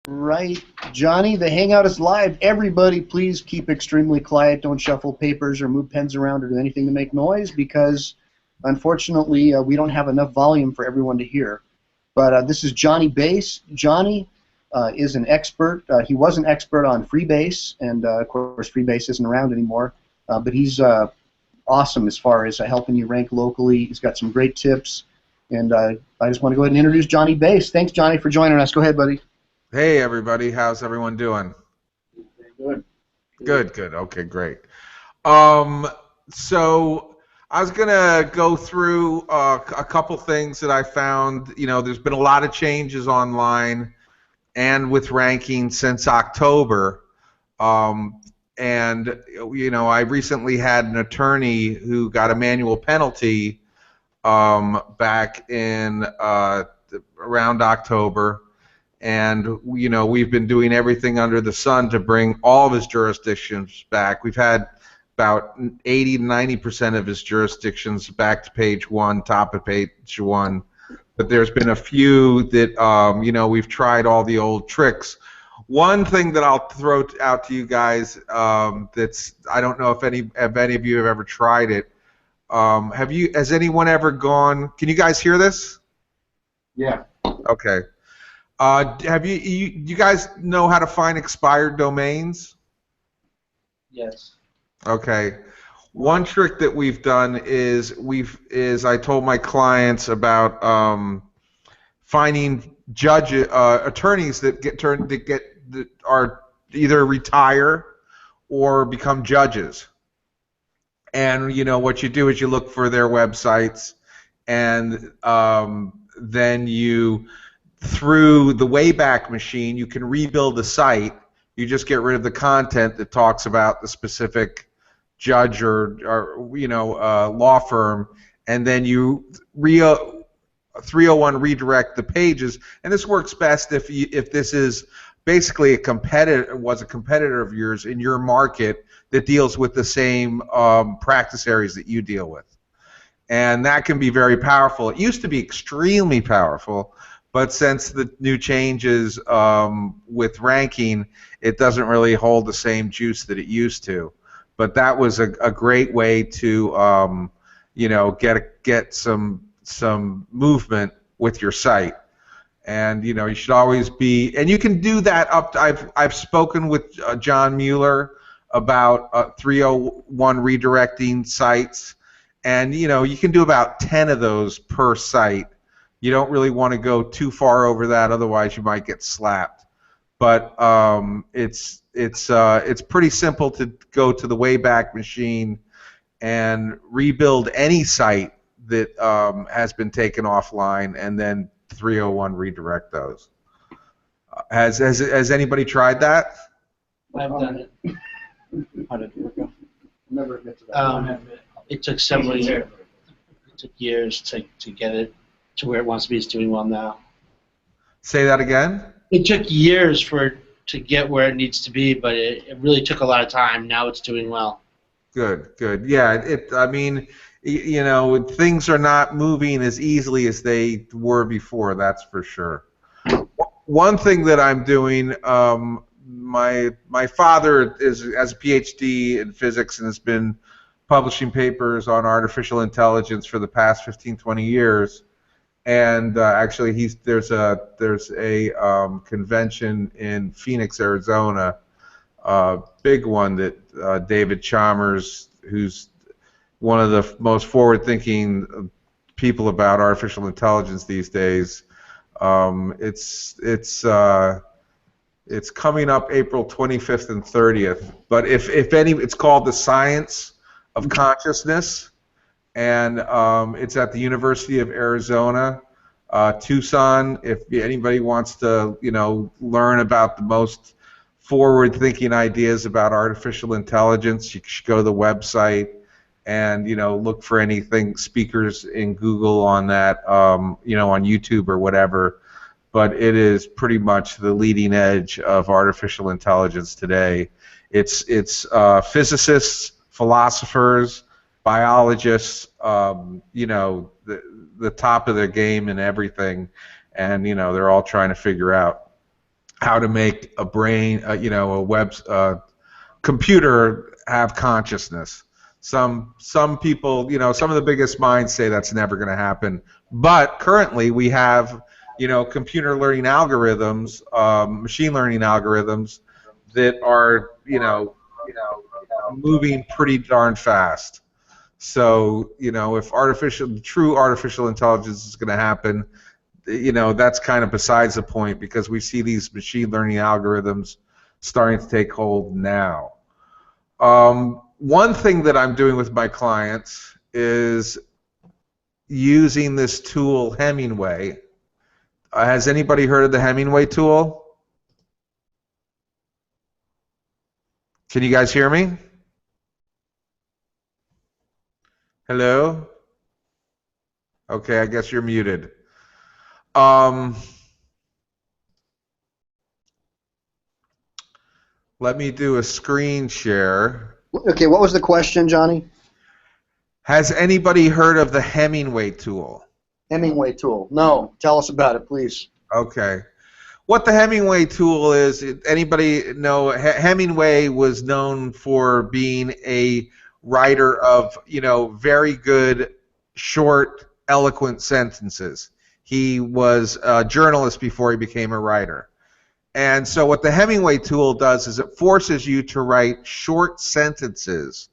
Right, Johnny, the Hangout is live. Everybody, please keep extremely quiet. Don't shuffle papers or move pens around or do anything to make noise because, unfortunately, we don't have enough volume for everyone to hear. But this is Johnny Bass. Johnny is an expert. He was an expert on Freebase, and of course, Freebase isn't around anymore. But he's awesome as far as helping you rank locally. He's got some great tips. And I just want to go ahead and introduce Johnny Bass. Thanks, Johnny, for joining us. Go ahead, buddy. Hey everybody, how's everyone doing? Good. Good. Okay, great. So I was gonna go through a couple things that I found. You know, there's been a lot of changes online and with ranking since October. And you know, I recently had an attorney who got a manual penalty back in around October. And you know, we've been doing everything under the sun to bring all of his jurisdictions back. We've had about 80 to 90% of his jurisdictions back to page one, top of page one. But there's been a few that you know, we've tried all the old tricks. One thing that I'll throw out to you guys, that's, I don't know if any of you have ever tried it. Has anyone ever gone? Can you guys hear this? Yeah. Okay. Have you guys know how to find expired domains? Yes. Okay. One trick that we've done is I told my clients about finding attorneys that are either retire or become judges. And you know what you do is you look for their websites, and then you, through the Wayback Machine, you can rebuild the site. You just get rid of the content that talks about the specific judge or you know, law firm, and then you 301 redirect the pages. And this works best if this is basically a competitor of yours in your market that deals with the same practice areas that you deal with. And that can be very powerful. It used to be extremely powerful, but since the new changes with ranking, it doesn't really hold the same juice that it used to. But that was a great way to you know, get some movement with your site. And you know, you should always be, and you can do that up to, I've spoken with John Mueller about 301 redirecting sites, and you know, you can do about 10 of those per site. You don't really want to go too far over that, otherwise you might get slapped. But it's pretty simple to go to the Wayback Machine and rebuild any site that has been taken offline, and then 301 redirect those. Has anybody tried that? I've done it. How did it work? Never admit to that. It took several years. It took years to get it to where it wants to be. It's doing well now. Say that again? It took years for it to get where it needs to be, but it really took a lot of time. Now it's doing well. Good. Yeah, I mean, you know, things are not moving as easily as they were before, that's for sure. One thing that I'm doing, my father has a PhD in physics and has been publishing papers on artificial intelligence for the past 15-20 years. And actually, there's a convention in Phoenix, Arizona, big one that David Chalmers, who's one of the most forward-thinking people about artificial intelligence these days. It's coming up April 25th and 30th. But if any, it's called the Science of Consciousness, and it's at the University of Arizona, Tucson. If anybody wants to, you know, learn about the most forward-thinking ideas about artificial intelligence, you should go to the website and, you know, look for anything, speakers in Google on that, you know, on YouTube or whatever. But it is pretty much the leading edge of artificial intelligence today. It's physicists, philosophers, biologists, you know, the top of their game and everything, and you know, they're all trying to figure out how to make a brain, a web computer have consciousness. Some people, some of the biggest minds say that's never going to happen. But currently, we have, computer learning algorithms, machine learning algorithms that are, moving pretty darn fast. So, if true artificial intelligence is going to happen, that's kind of besides the point, because we see these machine learning algorithms starting to take hold now. One thing that I'm doing with my clients is using this tool, Hemingway. Has anybody heard of the Hemingway tool? Can you guys hear me? Hello? Okay, I guess you're muted. Let me do a screen share. Okay, what was the question, Johnny? Has anybody heard of the Hemingway tool? Hemingway tool. No. Tell us about it, please. Okay. What the Hemingway tool is, anybody know, Hemingway was known for being a writer of, very good, short, eloquent sentences. He was a journalist before he became a writer. And so what the Hemingway tool does is it forces you to write short sentences,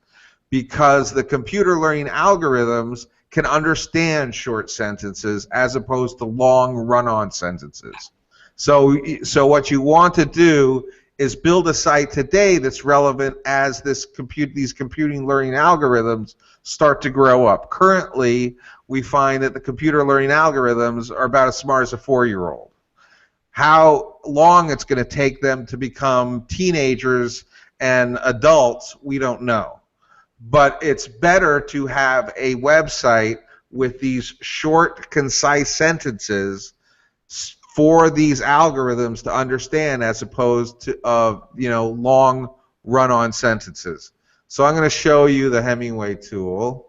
because the computer learning algorithms can understand short sentences as opposed to long run-on sentences. So what you want to do is build a site today that's relevant as these computing learning algorithms start to grow up. Currently, we find that the computer learning algorithms are about as smart as a 4-year-old. How long it's going to take them to become teenagers and adults, we don't know. But it's better to have a website with these short, concise sentences for these algorithms to understand, as opposed to long run-on sentences. So I'm going to show you the Hemingway tool.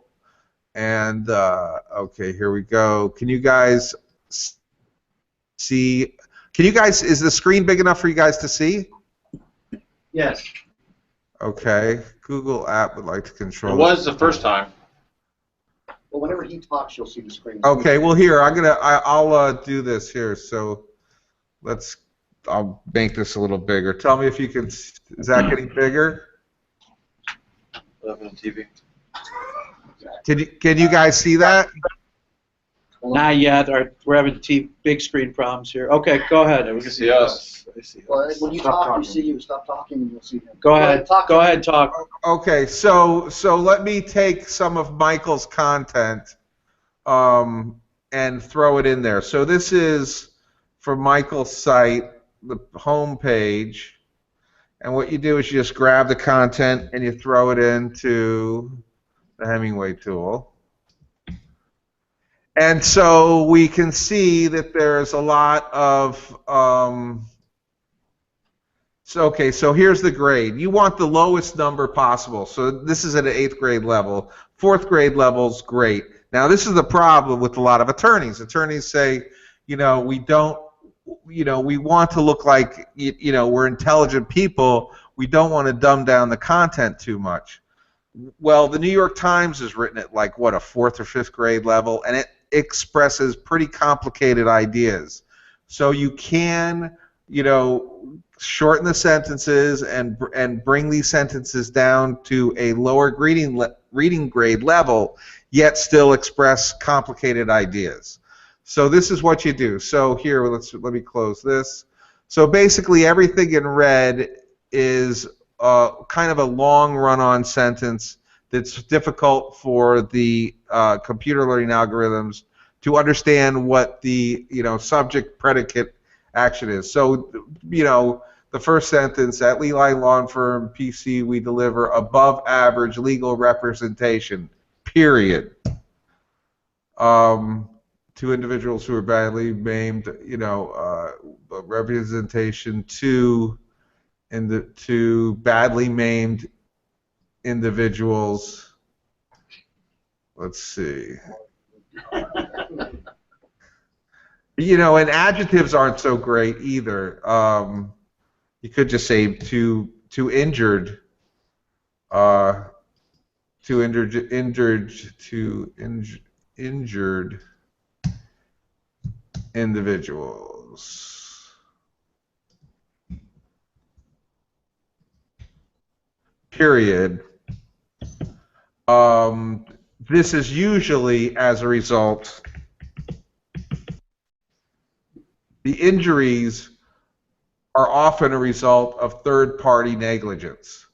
And okay, here we go. Can you guys see? Is the screen big enough for you guys to see? Yes. Okay. Google app would like to control. It was the first time. Well, whenever he talks, you'll see the screen. Okay. Well, here I'll do this here. So I'll make this a little bigger. Tell me if you can. Is that getting bigger? Up on TV. Can you guys see that? Not yet. We're having big screen problems here. Okay, go ahead. Yeah, we can see us. I see Well, us. when you talk, you see you. Stop talking, and you'll see him. Go ahead. Go ahead. Talk. Okay. So let me take some of Michael's content and throw it in there. So this is from Michael's site, the home page, and what you do is you just grab the content and you throw it into the Hemingway tool. And so we can see that there's a lot of so here's the grade. You want the lowest number possible. So this is at an 8th grade level. 4th grade level's great. Now this is the problem with a lot of attorneys. Attorneys say, we don't, we want to look like, we're intelligent people. We don't want to dumb down the content too much. Well, the New York Times is written at like, what, a 4th or 5th grade level, and it expresses pretty complicated ideas. So you can, shorten the sentences and bring these sentences down to a lower reading grade level, yet still express complicated ideas. So this is what you do. So here, let me close this. So basically, everything in red is kind of a long run-on sentence that's difficult for the computer learning algorithms to understand what the subject predicate action is. So the first sentence, at Leli Law Firm PC, we deliver above average legal representation. Period. To individuals who are badly maimed, representation to badly maimed individuals. Let's see. You know, and adjectives aren't so great either. You could just say too injured, uh, injured individuals. Period. This is usually as a result. The injuries are often a result of third-party negligence.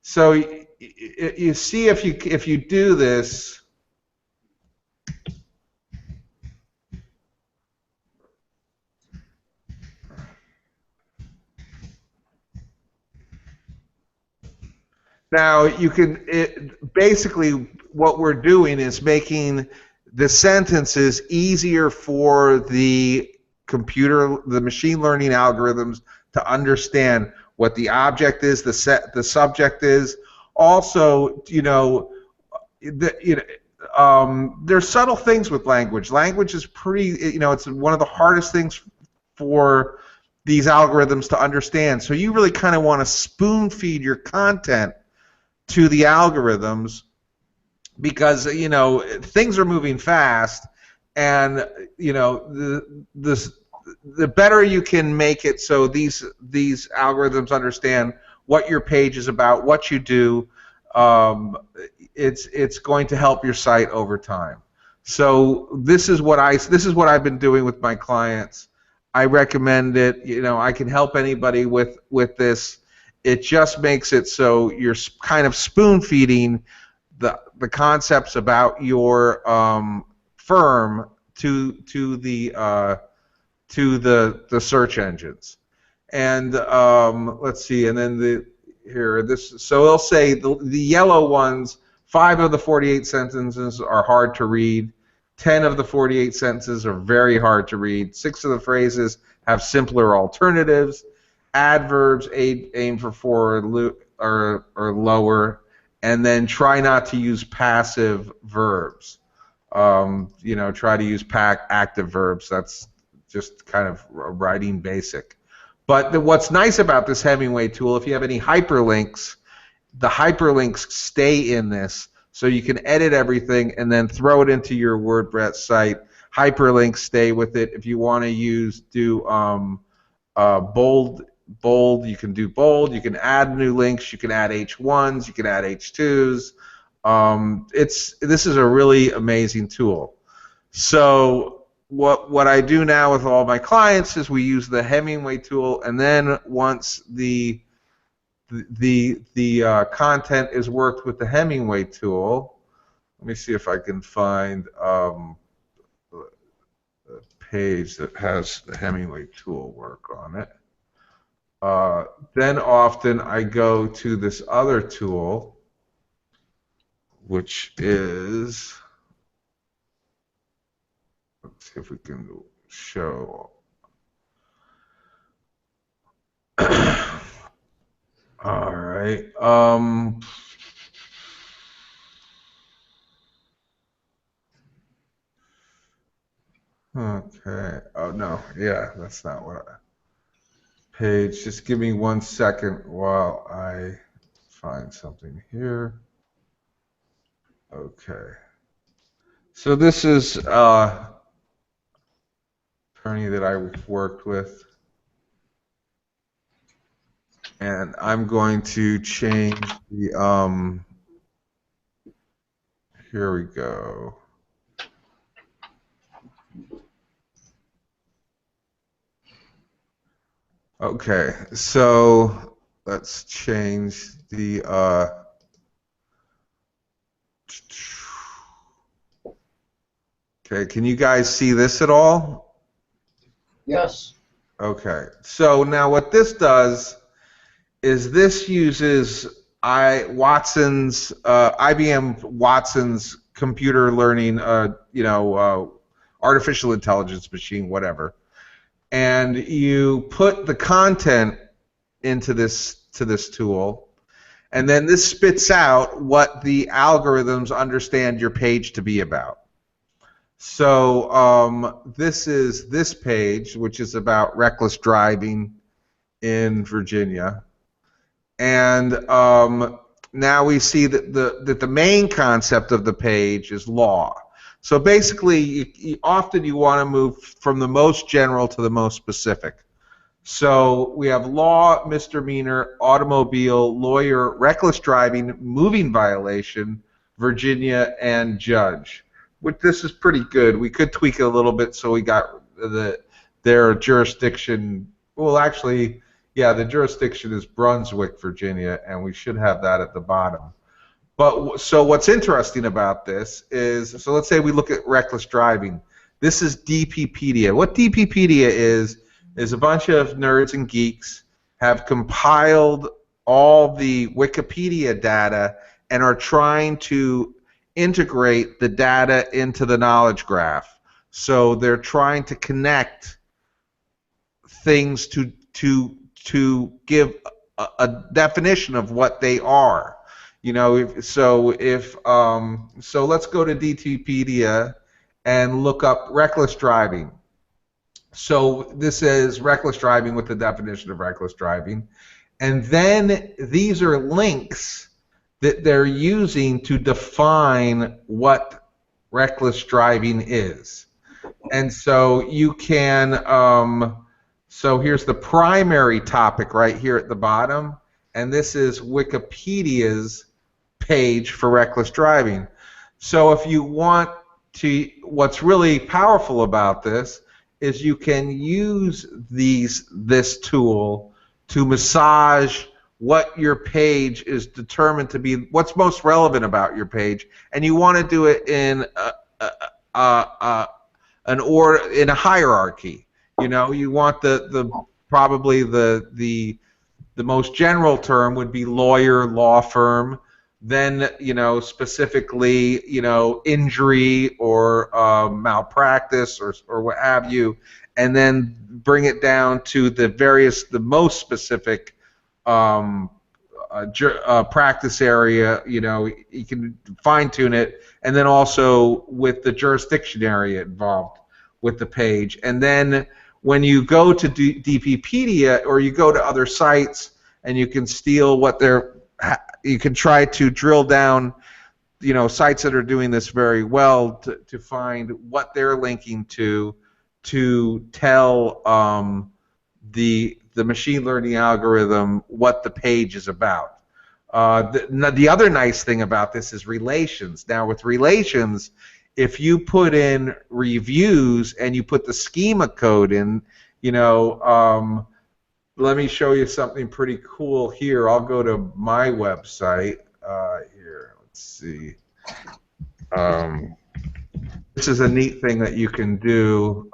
So you see, if you do this, now you can basically what we're doing is making the sentences easier for the machine learning algorithms to understand what the object is, the subject is. Also, there's subtle things with language. Language is pretty, it's one of the hardest things for these algorithms to understand. So you really kind of want to spoon feed your content to the algorithms because things are moving fast, and the better you can make it so these algorithms understand what your page is about, what you do, it's going to help your site over time. So this is what I've been doing with my clients. I recommend it. I can help anybody with this. It just makes it so you're kind of spoon feeding the concepts about your firm to the search engines. And let's see, and then so it'll say the yellow ones, 5 of the 48 sentences are hard to read, 10 of the 48 sentences are very hard to read, 6 of the phrases have simpler alternatives, adverbs aim for 4 or lower, and then try not to use passive verbs. Try to use active verbs. That's just kind of writing basic. But what's nice about this Hemingway tool, if you have any hyperlinks, the hyperlinks stay in this, so you can edit everything and then throw it into your WordPress site. Hyperlinks stay with it. If you want to do bold, you can do bold. You can add new links. You can add H1s. You can add H2s. This is a really amazing tool. So what I do now with all my clients is we use the Hemingway tool, and then once the content is worked with the Hemingway tool, let me see if I can find a page that has the Hemingway tool work on it. Then often I go to this other tool, which is, let's see if we can show. All right. Okay. Oh no. Yeah, that's not what page. Just give me 1 second while I find something here. Okay. So this is attorney that I worked with, and I'm going to change the here we go. Okay, so let's change the okay, can you guys see this at all? Yes. Okay, so now what this does is this uses IBM Watson's computer learning, artificial intelligence machine, whatever, and you put the content into this tool, and then this spits out what the algorithms understand your page to be about. So this is this page, which is about reckless driving in Virginia, and now we see that the main concept of the page is law. So basically, often you want to move from the most general to the most specific. So we have law, misdemeanor, automobile, lawyer, reckless driving, moving violation, Virginia, and judge. Which this is pretty good. We could tweak it a little bit so we got their jurisdiction. Well, actually, yeah, the jurisdiction is Brunswick, Virginia, and we should have that at the bottom. But so what's interesting about this is, so let's say we look at reckless driving. This is DPedia. What DPedia is a bunch of nerds and geeks have compiled all the Wikipedia data and are trying to integrate the data into the knowledge graph. So they're trying to connect things to give a definition of what they are. You know, so let's go to DPedia and look up reckless driving. So this is reckless driving with the definition of reckless driving. And then these are links that they're using to define what reckless driving is. And so you can, so here's the primary topic right here at the bottom, and this is Wikipedia's page for reckless driving. So if you want to, what's really powerful about this is you can use this tool to massage what your page is determined to be, what's most relevant about your page, and you want to do it in an order, in a hierarchy. You know, you want probably the most general term would be lawyer, law firm. Then, you know, specifically, you know, injury or malpractice or what have you, and then bring it down to the most specific practice area. You know, you can fine tune it, and then also with the jurisdiction area involved with the page. And then when you go to DPedia or you go to other sites and you can steal what you can try to drill down, you know, sites that are doing this very well to find what they're linking to tell the machine learning algorithm what the page is about. The other nice thing about this is relations. Now with relations, if you put in reviews and you put the schema code in, you know, let me show you something pretty cool here. I'll go to my website here. Let's see. This is a neat thing that you can do.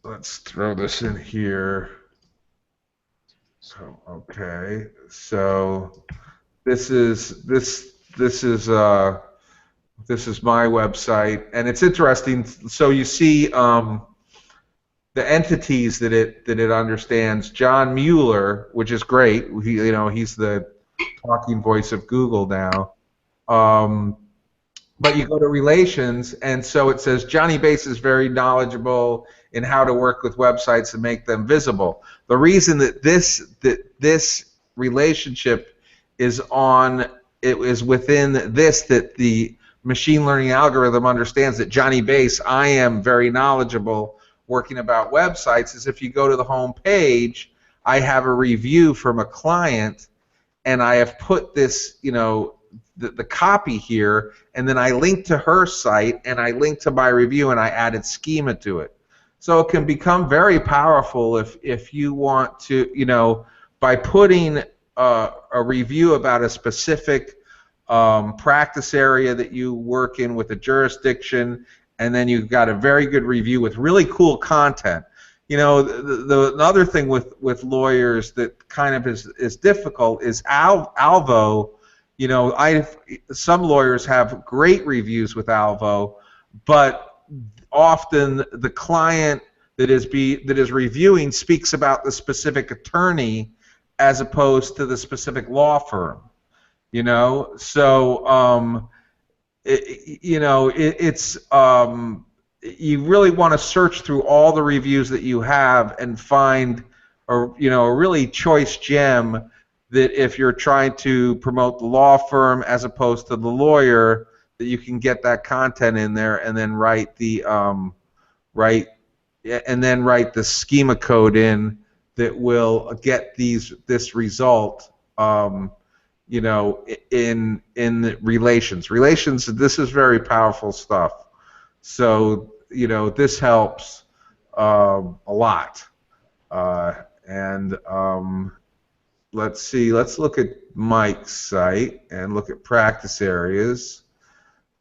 Let's throw this in here. So, okay. So this is my website, and it's interesting. So you see the entities that it understands. John Mueller, which is great. You know, he's the talking voice of Google now. But you go to relations, and so it says Johnny Bass is very knowledgeable in how to work with websites and make them visible. The reason that this relationship is within this, that the machine learning algorithm understands that Johnny Bass, I am very knowledgeable working about websites, is if you go to the home page, I have a review from a client, and I have put this, you know, the copy here, and then I link to her site, and I link to my review, and I added schema to it. So it can become very powerful if you want to, you know, by putting a review about a specific practice area that you work in with a jurisdiction, and then you've got a very good review with really cool content. You know, the other thing with lawyers that kind of is difficult is Alvo. You know, some lawyers have great reviews with Alvo, but often the client that is reviewing speaks about the specific attorney as opposed to the specific law firm. You know, so you really want to search through all the reviews that you have and find a really choice gem that if you're trying to promote the law firm as opposed to the lawyer, that you can get that content in there and then write the schema code in that will get this result. In relations. This is very powerful stuff. So, this helps a lot. Let's see. Let's look at Mike's site and look at practice areas,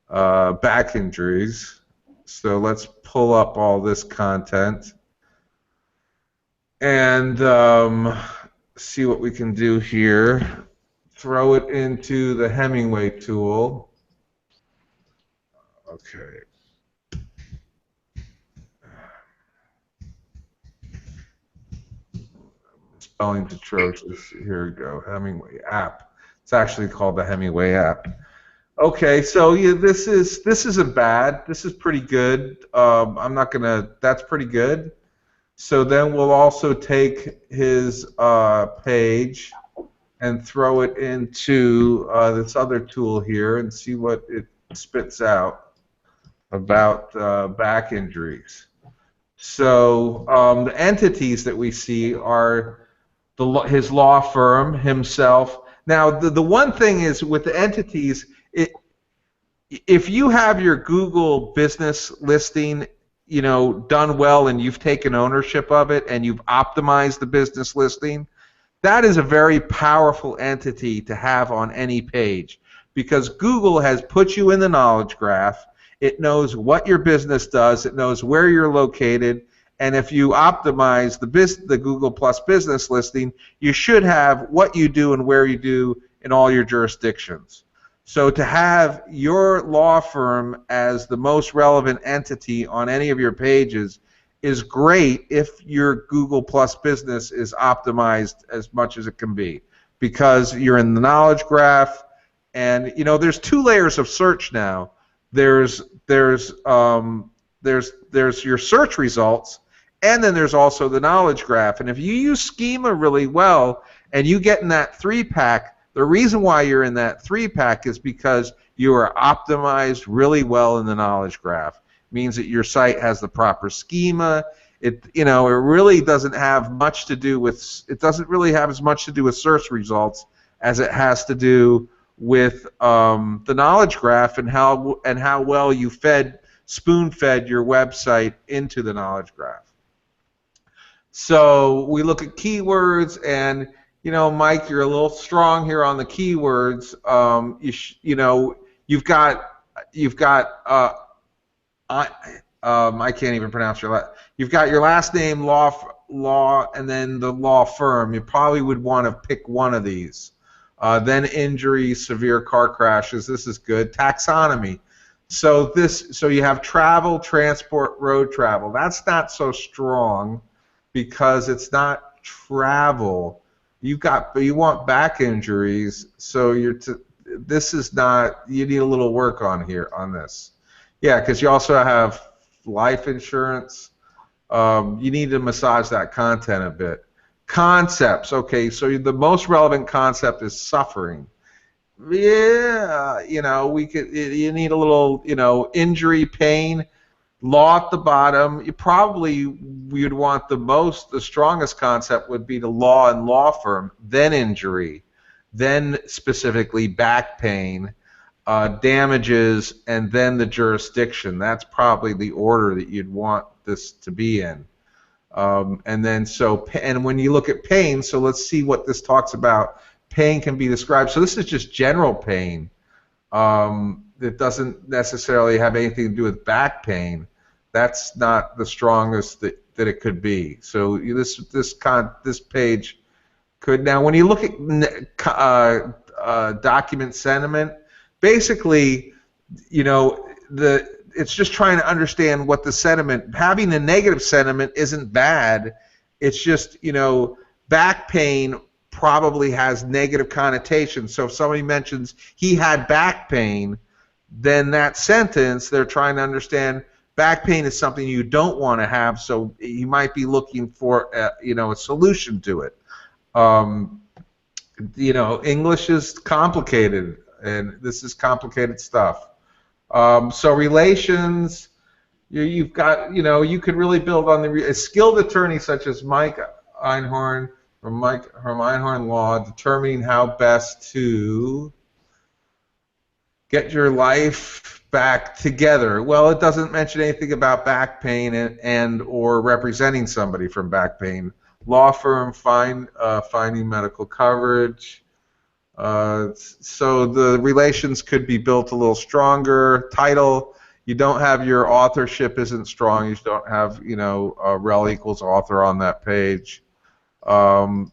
back injuries. So let's pull up all this content and see what we can do here. Throw it into the Hemingway tool. Okay. Spelling's atrocious. Here we go. Hemingway app. It's actually called the Hemingway app. Okay, so yeah, this isn't bad. This is pretty good. That's pretty good. So then we'll also take his page and throw it into this other tool here and see what it spits out about back injuries. So the entities that we see are his law firm, himself. Now the one thing is with the entities, if you have your Google business listing done well and you've taken ownership of it and you've optimized the business listing, that is a very powerful entity to have on any page because Google has put you in the knowledge graph. It knows what your business does. It knows where you're located. And if you optimize the Google Plus business listing, you should have what you do and where you do in all your jurisdictions. So to have your law firm as the most relevant entity on any of your pages is great if your Google Plus business is optimized as much as it can be, because you're in the knowledge graph, and there's two layers of search now. There's your search results, and then there's also the knowledge graph. And if you use schema really well and you get in that 3-pack, the reason why you're in that 3-pack is because you are optimized really well in the knowledge graph. Means that your site has the proper schema. It really doesn't have much to do with. It doesn't really have as much to do with search results as it has to do with the knowledge graph and how well you spoon-fed your website into the knowledge graph. So we look at keywords, and Mike, you're a little strong here on the keywords. You've got. I can't even pronounce your last. You've got your last name, law, and then the law firm. You probably would want to pick one of these. Then injuries, severe car crashes. This is good. Taxonomy. So you have travel, transport, road travel. That's not so strong because it's not travel. You want back injuries. So this is not. You need a little work on this. Yeah, because you also have life insurance. You need to massage that content a bit. Concepts. Okay, so the most relevant concept is suffering. Yeah, you need a little, injury, pain, law at the bottom. You'd want the strongest concept would be the law and law firm, then injury, then specifically back pain. Damages, and then the jurisdiction. That's probably the order that you'd want this to be in. And when you look at pain, so let's see what this talks about. Pain can be described. So this is just general pain. That doesn't necessarily have anything to do with back pain. That's not the strongest that it could be. So this page could. Now, when you look at document sentiment, basically, it's just trying to understand what the sentiment. Having a negative sentiment isn't bad. It's just, back pain probably has negative connotations. So if somebody mentions he had back pain, then that sentence, they're trying to understand back pain is something you don't want to have, so you might be looking for a solution to it. English is complicated, and this is complicated stuff. So relations, you've got, you could really build on a skilled attorney such as Mike Einhorn from Einhorn Law, determining how best to get your life back together. Well, it doesn't mention anything about back pain and or representing somebody from back pain. Law firm finding medical coverage. So the relations could be built a little stronger. Title, you don't have your authorship isn't strong. You don't have rel equals author on that page. So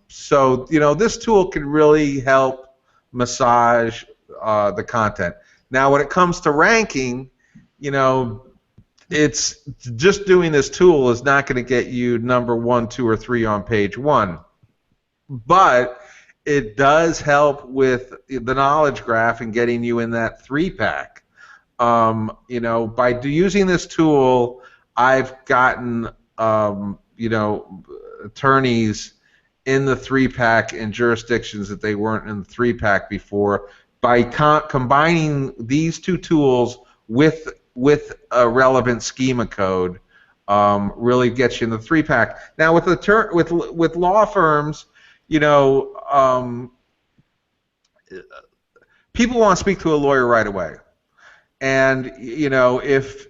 this tool can really help massage the content. Now, when it comes to ranking, it's just doing this tool is not going to get you number 1, 2, or 3 on page 1, but it does help with the knowledge graph and getting you in that 3-pack. By using this tool, I've gotten attorneys in the 3-pack in jurisdictions that they weren't in the 3-pack before. By combining these two tools with a relevant schema code, really gets you in the 3-pack. Now, with law firms, people want to speak to a lawyer right away, and if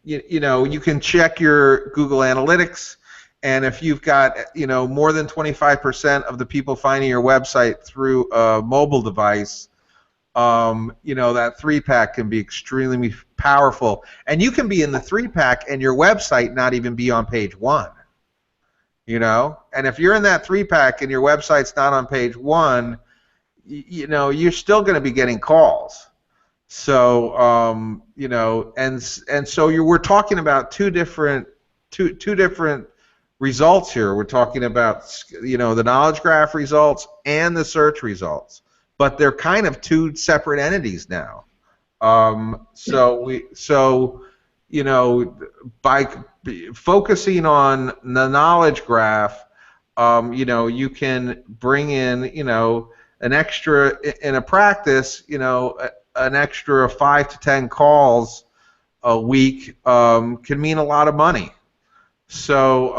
you can check your Google Analytics. And if you've got more than 25% of the people finding your website through a mobile device, that 3-pack can be extremely powerful. And you can be in the 3-pack and your website not even be on page 1. And if you're in that 3-pack and your website's not on page 1, you're still going to be getting calls. So so we're talking about two different results here. We're talking about the knowledge graph results and the search results, but they're kind of two separate entities now. By focusing on the knowledge graph, you can bring in an extra in a practice, an extra 5 to 10 calls a week can mean a lot of money. So,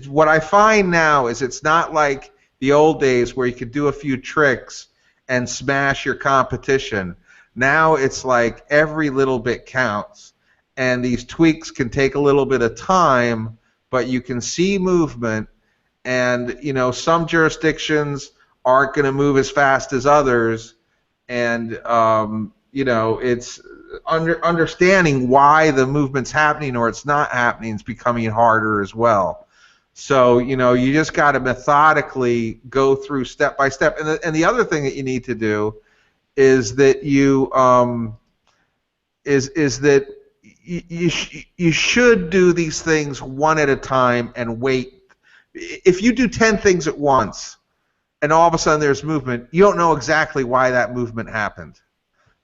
what I find now is it's not like the old days where you could do a few tricks and smash your competition. Now it's like every little bit counts, and these tweaks can take a little bit of time, but you can see movement, and some jurisdictions aren't going to move as fast as others, and it's understanding why the movement's happening or it's not happening is becoming harder as well. So you just got to methodically go through step by step. And the other thing that you need to do is that you should do these things one at a time and wait. If you do 10 things at once and all of a sudden there's movement, you don't know exactly why that movement happened.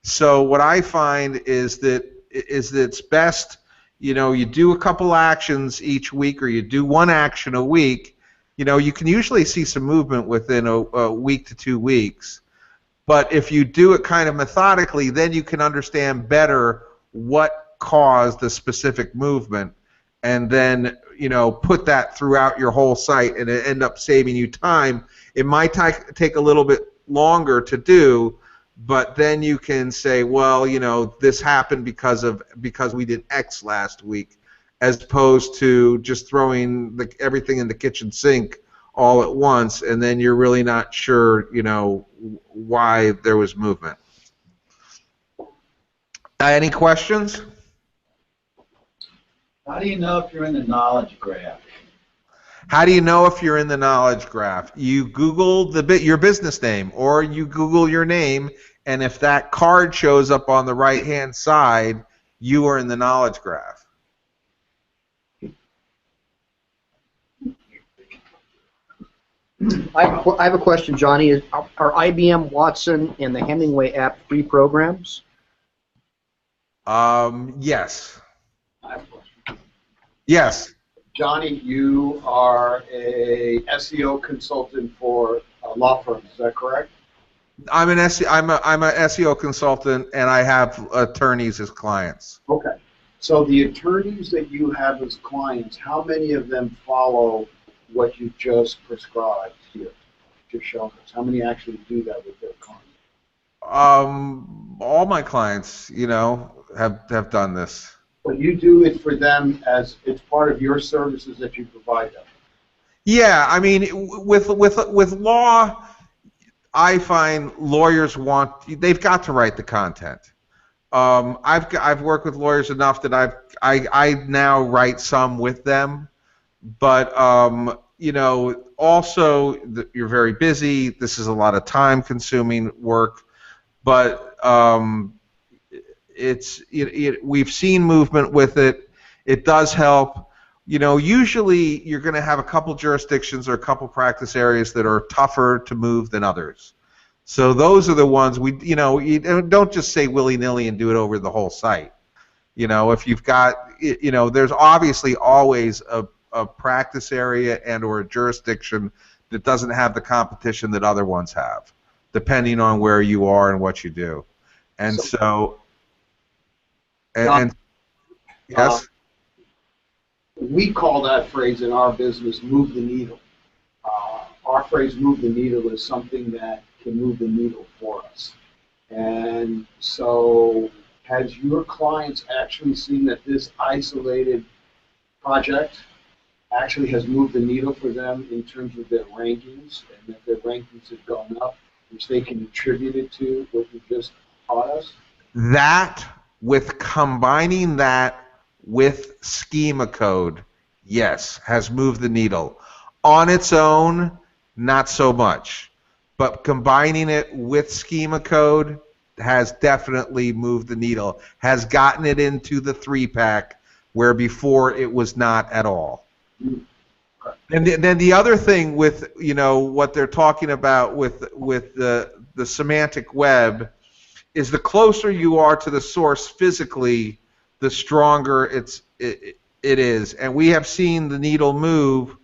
So what I find is that it's best, you do a couple actions each week, or you do one action a week. You can usually see some movement within a week to 2 weeks. But if you do it kind of methodically, then you can understand better what caused the specific movement, and then put that throughout your whole site, and it end up saving you time. It might take a little bit longer to do, but then you can say, well, this happened because we did X last week, as opposed to just throwing everything in the kitchen sink all at once, and then you're really not sure, why there was movement. Any questions? How do you know if you're in the knowledge graph? How do you know if you're in the knowledge graph? You Google your business name, or you Google your name, and if that card shows up on the right-hand side, you are in the knowledge graph. I have a question, Johnny. Are IBM Watson and the Hemingway app free programs? Yes. I have a question. Yes. Johnny, you are a SEO consultant for law firms, is that correct? I'm an SEO consultant, and I have attorneys as clients. Okay. So the attorneys that you have as clients, how many of them follow what you just prescribed here? Just show us. How many actually do that with their clients? All my clients, have done this. But you do it for them as it's part of your services that you provide them. Yeah, I mean, with law, I find lawyers they've got to write the content. I've worked with lawyers enough that I now write some with them, but also you're very busy. This is a lot of time-consuming work, but we've seen movement with it. It does help. Usually you're going to have a couple jurisdictions or a couple practice areas that are tougher to move than others. So those are the ones you don't just say willy-nilly and do it over the whole site. If you've got, there's obviously always a practice area and or a jurisdiction that doesn't have the competition that other ones have, depending on where you are and what you do. And yes? We call that phrase in our business, move the needle. Our phrase, move the needle, is something that can move the needle for us. And so has your clients actually seen that this isolated project actually has moved the needle for them in terms of their rankings, and that their rankings have gone up, which they can attribute it to what you just taught us? That, with combining that with schema code, yes, has moved the needle. On its own, not so much. But combining it with schema code has definitely moved the needle, has gotten it into the 3-pack where before it was not at all. And then the other thing with what they're talking about with the semantic web is the closer you are to the source physically, the stronger it is. And we have seen the needle move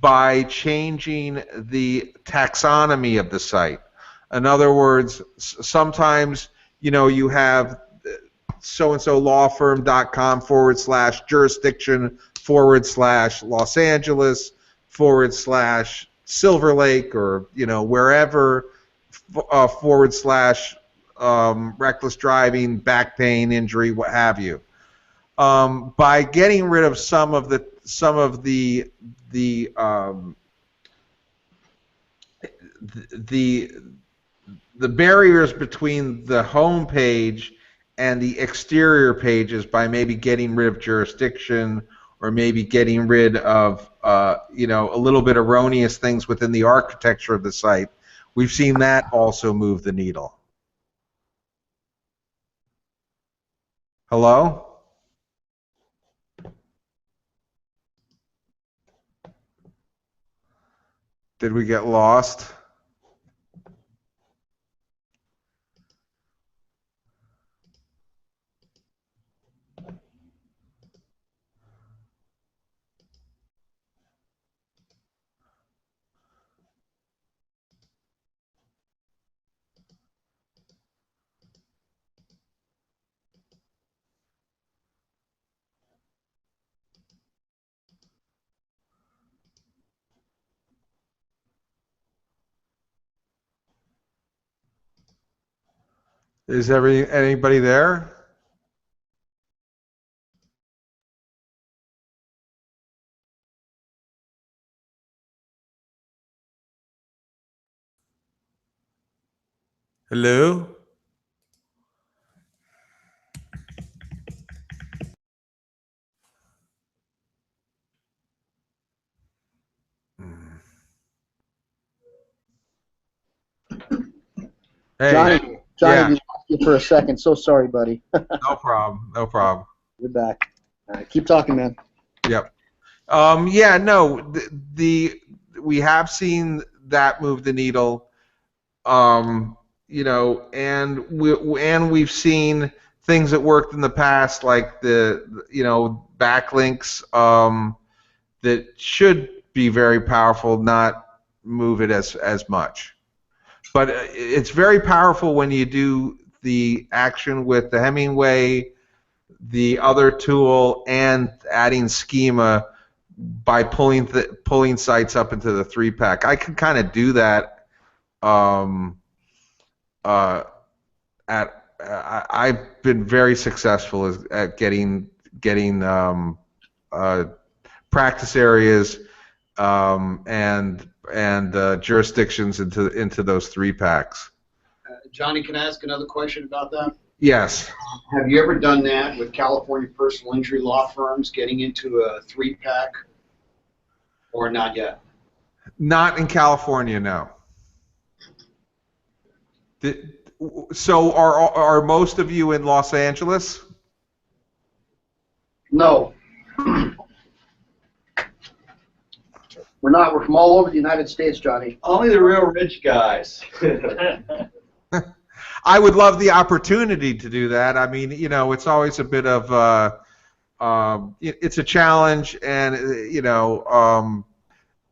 by changing the taxonomy of the site. In other words, sometimes you have so-and-so lawfirm.com/jurisdiction /Los Angeles /Silver Lake, or wherever / reckless driving, back pain, injury, what have you. By getting rid of some of the barriers between the home page and the exterior pages, by maybe getting rid of jurisdiction, or maybe getting rid of a little bit erroneous things within the architecture of the site, we've seen that also move the needle. Hello? Did we get lost? Is anybody there? Hello? Hey. Johnny, Yeah. we lost you for a second. So sorry, buddy. No problem. No problem. You're back. All right, keep talking, man. Yep. Yeah. No. we have seen that move the needle. You know, and we've seen things that worked in the past, like the backlinks that should be very powerful, not move it as much. But it's very powerful when you do the action with the Hemingway, the other tool, and adding schema by pulling sites up into the 3-pack. I can kind of do that. I've been very successful at getting practice areas and jurisdictions into those 3-packs. Johnny, can I ask another question about that? Yes. Have you ever done that with California personal injury law firms getting into a 3-pack, or not yet? Not in California, no. So are most of you in Los Angeles? No. We're not. We're from all over the United States, Johnny. Only the real rich guys. I would love the opportunity to do that. I mean, you know, it's always a bit of it's a challenge, and you know,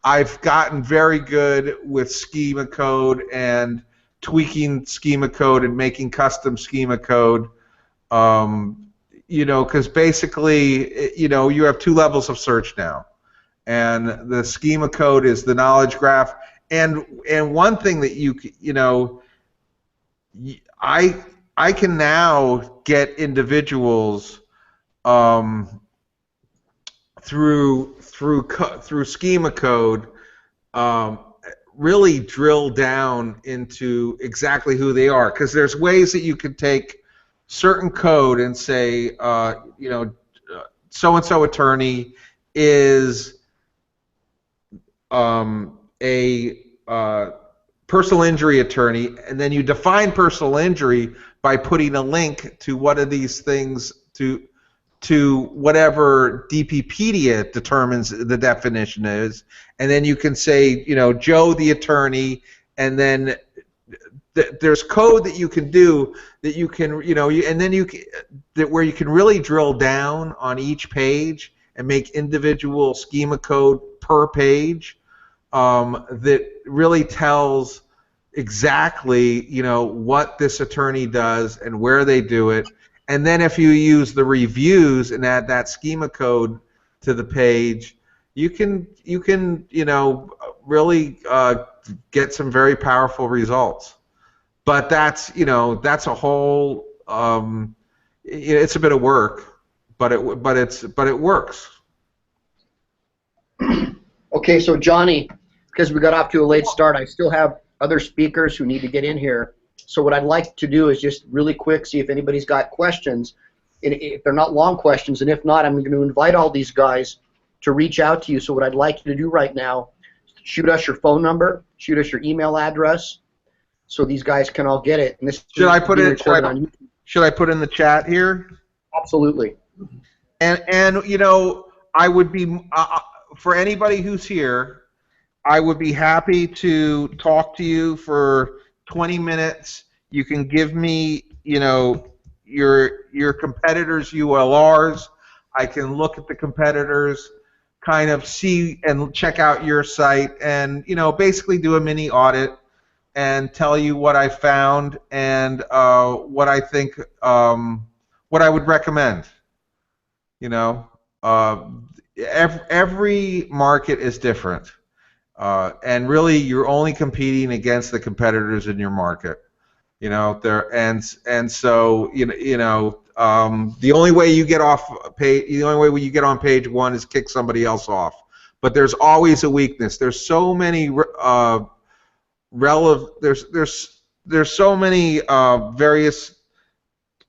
I've gotten very good with schema code and tweaking schema code and making custom schema code. You know, because basically, you know, you have 2 levels of search now, and the schema code is the knowledge graph. And one thing that you know, I can now get individuals through schema code really drill down into exactly who they are, because there's ways that you can take certain code and say, you know, so-and-so attorney is a personal injury attorney, and then you define personal injury by putting a link to one of these things to whatever DPedia determines the definition is, and then you can say, you know, Joe the attorney, and then there's code that you can do that you can, you know, and then where you can really drill down on each page and make individual schema code per page that really tells exactly, you know, what this attorney does and where they do it. And then if you use the reviews and add that schema code to the page, you can you know, really get some very powerful results. But that's, you know, that's a whole it's a bit of work, but it works. Okay, so Johnny, because we got off to a late start, I still have other speakers who need to get in here. So what I'd like to do is just really quick see if anybody's got questions. And if they're not long questions, and if not, I'm going to invite all these guys to reach out to you. So what I'd like you to do right now, shoot us your phone number, shoot us your email address, so these guys can all get it. And this should I put in the chat here? Absolutely. And you know, I would be for anybody who's here, I would be happy to talk to you for 20 minutes. You can give me, you know, your competitors' ULRs. I can look at the competitors, kind of see and check out your site, and, you know, basically do a mini audit and tell you what I found and what I think, what I would recommend. You know, every market is different. And really, you're only competing against the competitors in your market. You know, so you know, the only way you get off page, the only way you get on page 1 is kick somebody else off. But there's always a weakness. There's so many there's so many various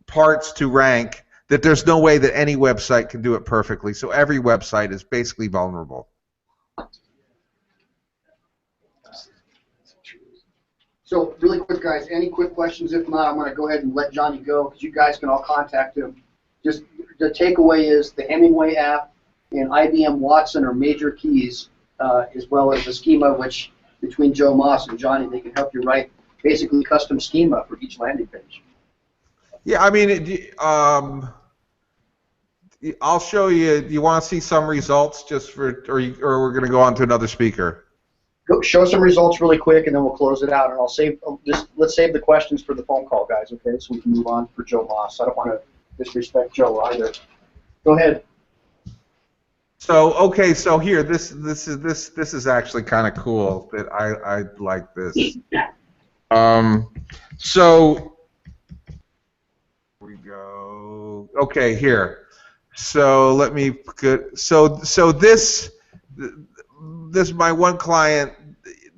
parts to rank that there's no way that any website can do it perfectly. So every website is basically vulnerable. So really quick, guys, any quick questions? If not, I'm going to go ahead and let Johnny go, because you guys can all contact him. Just the takeaway is the Hemingway app and IBM Watson are major keys as well as the schema, which between Joe Moss and Johnny, they can help you write basically custom schema for each landing page. Yeah, I mean, I'll show you. Do you want to see some results just for, or we're going to go on to another speaker? Go, show some results really quick, and then we'll close it out. And let's save the questions for the phone call, guys. Okay, so we can move on for Joe Moss. I don't want to disrespect Joe either. Go ahead. So okay, so here, this is actually kind of cool. That I like this. So we go. Okay, here. So let me get. So this my one client.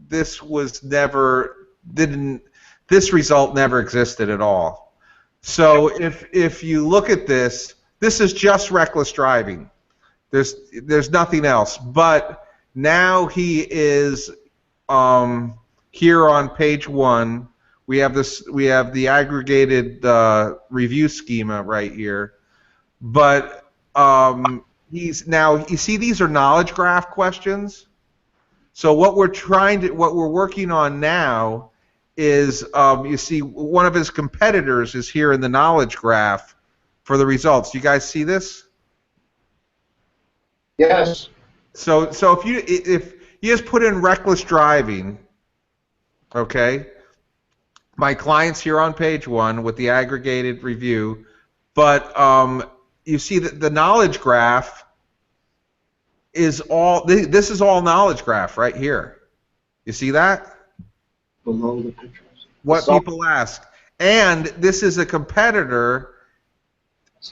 This was never This result never existed at all. So if you look at this is just reckless driving. There's nothing else. But now he is here on page 1. We have the aggregated review schema right here. But he's now, you see, these are knowledge graph questions. So what we're working on now is you see one of his competitors is here in the knowledge graph for the results. Do you guys see this? Yes. So if you just put in reckless driving, okay, my client's here on page 1 with the aggregated review, but you see that the knowledge graph is all, this is all knowledge graph right here. You see that? Below the pictures. What people ask. And this is a competitor.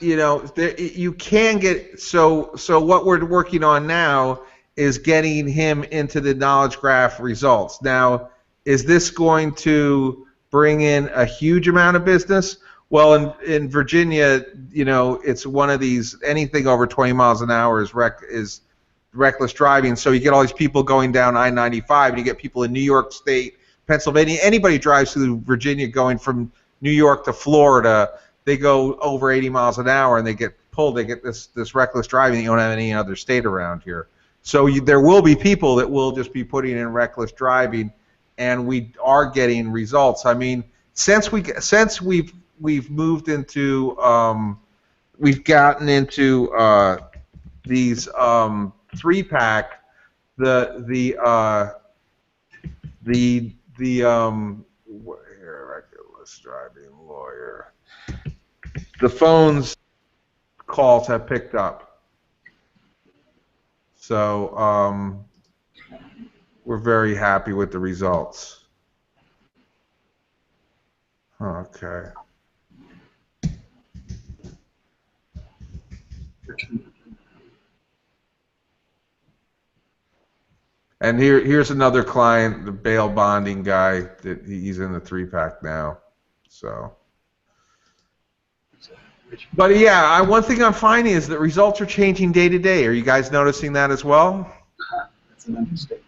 You know, you can get, so what we're working on now is getting him into the knowledge graph results. Now, is this going to bring in a huge amount of business? Well, in Virginia, you know, it's one of these, anything over 20 miles an hour is reckless driving. So you get all these people going down I-95, and you get people in New York State, Pennsylvania. Anybody drives through Virginia going from New York to Florida, they go over 80 miles an hour and they get pulled. They get this reckless driving that you don't have any other state around here. So there will be people that will just be putting in reckless driving, and we are getting results. I mean, since we've moved into we've gotten into these 3-pack, reckless driving lawyer. The phone's calls have picked up. So we're very happy with the results. Okay. And here's another client, the bail bonding guy, that he's in the 3-pack now. So. But yeah, one thing I'm finding is that results are changing day to day. Are you guys noticing that as well? That's an understatement.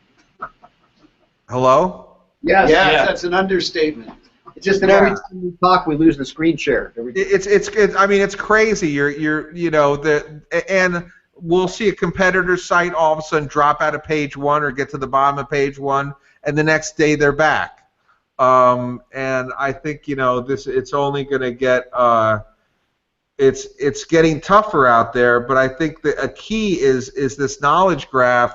Hello? Yes. Yes, that's an understatement. It's just that every time we talk, we lose the screen share. I mean, it's crazy. You know, and we'll see a competitor's site all of a sudden drop out of page 1 or get to the bottom of page 1, and the next day they're back. And I think, you know, it's only going to get it's getting tougher out there. But I think that a key is this knowledge graph,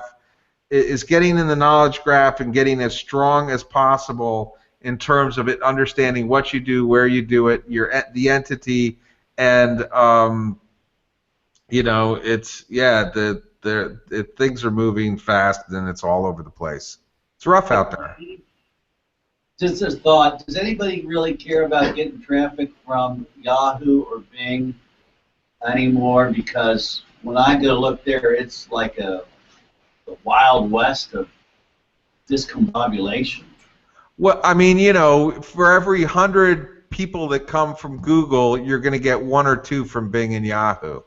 is getting in the knowledge graph and getting as strong as possible in terms of it understanding what you do, where you do it, the entity, and you know, it's things are moving fast and it's all over the place. It's rough out there. Just a thought, does anybody really care about getting traffic from Yahoo or Bing anymore? Because when I go look there, it's like the Wild West of discombobulation. Well, I mean, you know, for every 100 people that come from Google, you're going to get 1 or 2 from Bing and Yahoo.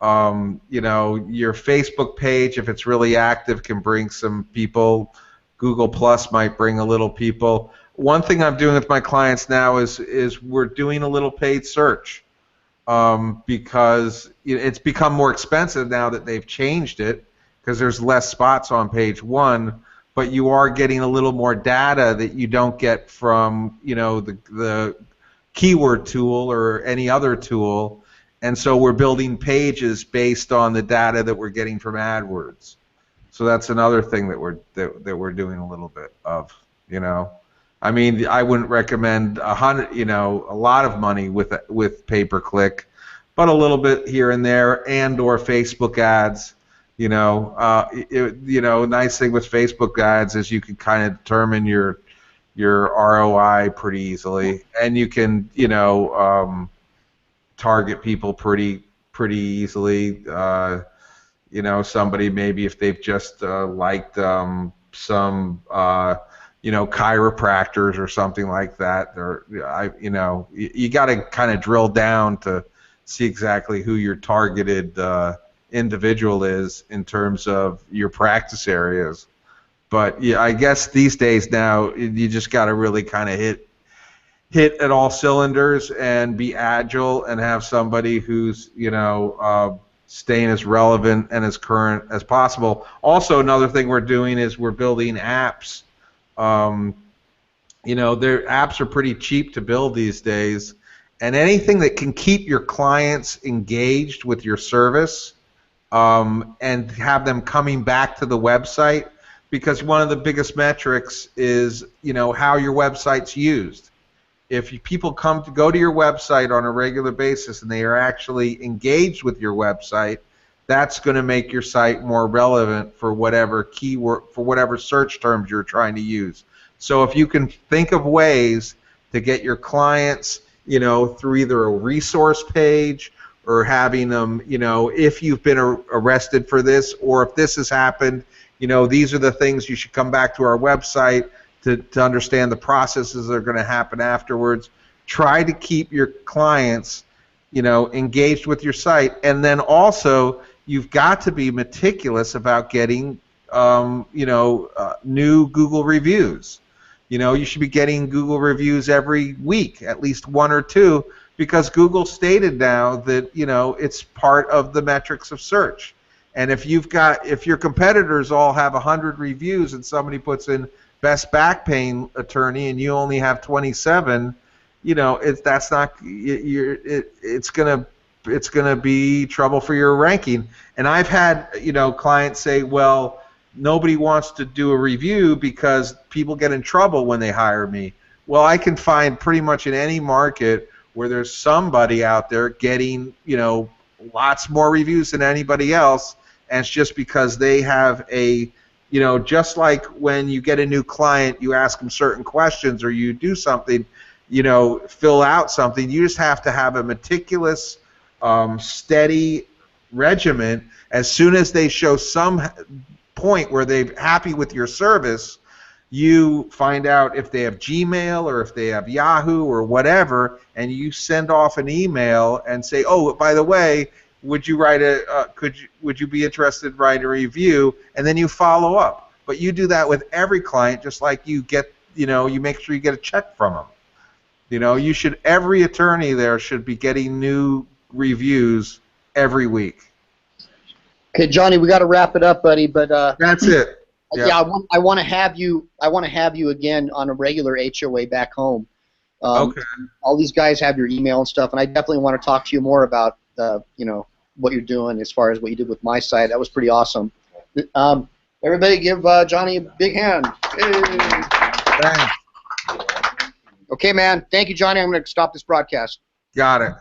You know, your Facebook page, if it's really active, can bring some people. Google Plus might bring a little people. One thing I'm doing with my clients now is we're doing a little paid search because it's become more expensive now that they've changed it, because there's less spots on page 1, but you are getting a little more data that you don't get from, you know, the keyword tool or any other tool, and so we're building pages based on the data that we're getting from AdWords. So that's another thing that we're doing a little bit of, you know. I mean, I wouldn't recommend a lot of money with pay-per-click, but a little bit here and there, and/or Facebook ads. You know, nice thing with Facebook ads is you can kind of determine your ROI pretty easily, and you can, you know, target people pretty easily. You know, somebody maybe if they've just liked some you know, chiropractors or something like that. Or you know, you got to kind of drill down to see exactly who your targeted individual is in terms of your practice areas. But yeah, I guess these days now you just got to really kind of hit at all cylinders and be agile and have somebody who's, you know, staying as relevant and as current as possible. Also, another thing we're doing is we're building apps. You know, their apps are pretty cheap to build these days, and anything that can keep your clients engaged with your service and have them coming back to the website, because one of the biggest metrics is, you know, how your website's used. If people go to your website on a regular basis and they are actually engaged with your website, that's going to make your site more relevant for whatever keyword, for whatever search terms you're trying to use. So if you can think of ways to get your clients, you know, through either a resource page or having them, you know, if you've been arrested for this or if this has happened, you know, these are the things you should come back to our website to understand the processes that are going to happen afterwards. Try to keep your clients, you know, engaged with your site, and then also you've got to be meticulous about getting, you know, new Google reviews. You know, you should be getting Google reviews every week, at least 1 or 2, because Google stated now that, you know, it's part of the metrics of search. And if your competitors all have 100 reviews and somebody puts in best back pain attorney and you only have 27, you know, it's gonna be trouble for your ranking. And I've had, you know, clients say, well, nobody wants to do a review because people get in trouble when they hire me. Well, I can find pretty much in any market where there's somebody out there getting, you know, lots more reviews than anybody else, and it's just because they have a, you know, just like when you get a new client, you ask them certain questions or you do something, you know, fill out something, you just have to have a meticulous, steady regimen. As soon as they show some point where they're happy with your service, you find out if they have Gmail or if they have Yahoo or whatever, and you send off an email and say, oh, by the way, would you write would you be interested in writing a review? And then you follow up. But you do that with every client, just like you get, you know, you make sure you get a check from them. You know, every attorney there should be getting new reviews every week. Okay, Johnny, we got to wrap it up, buddy. But that's it. Yeah, I want to have you. I want to have you again on a regular HOA back home. Okay. All these guys have your email and stuff, and I definitely want to talk to you more about, you know, what you're doing as far as what you did with my site. That was pretty awesome. Everybody, give Johnny a big hand. Hey. Thanks. Okay, man. Thank you, Johnny. I'm going to stop this broadcast. Got it.